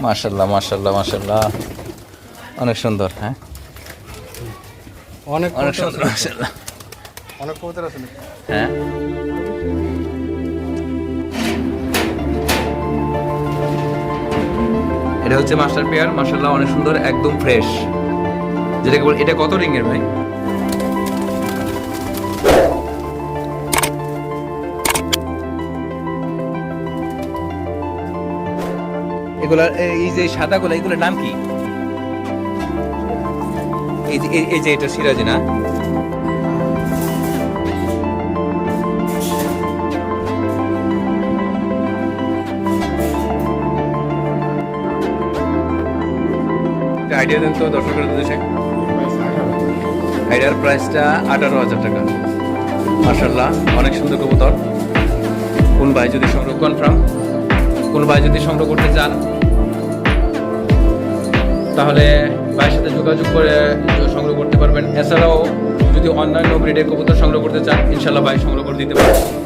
মাশাআল্লাহ মাশাআল্লাহ মাশাআল্লাহ, অনেক সুন্দর। হ্যাঁ, অনেক অনেক সুন্দর মাশাআল্লাহ। অনেক কবুতর আছে। হ্যাঁ, এটা হচ্ছে মাস্টার পেয়ার, মাশাআল্লাহ অনেক সুন্দর, একদম ফ্রেশ। যেটাকে বল, এটা কত রিং এর ভাই? এগুলা এই যে সাদাগুলো, এগুলোর নাম কি? এই যে এটা সিরাজি না? আইডিয়া দেন তো দর্শকের উদ্দেশ্যে। আইডিয়ার প্রাইসটা 18,000 টাকা। মাশাআল্লাহ অনেক সুন্দর কবুতর। কোন ভাই যদি সংগ্রহ কনফার্ম, কোন ভাই যদি সংগ্রহ করতে চান তাহলে ভাইয়ের সাথে যোগাযোগ করে সংগ্রহ করতে পারবেন। এছাড়াও যদি অন্যান্য ব্রিডের কবুতর সংগ্রহ করতে চান, ইনশাল্লাহ ভাই সংগ্রহ করে দিতে পারবেন।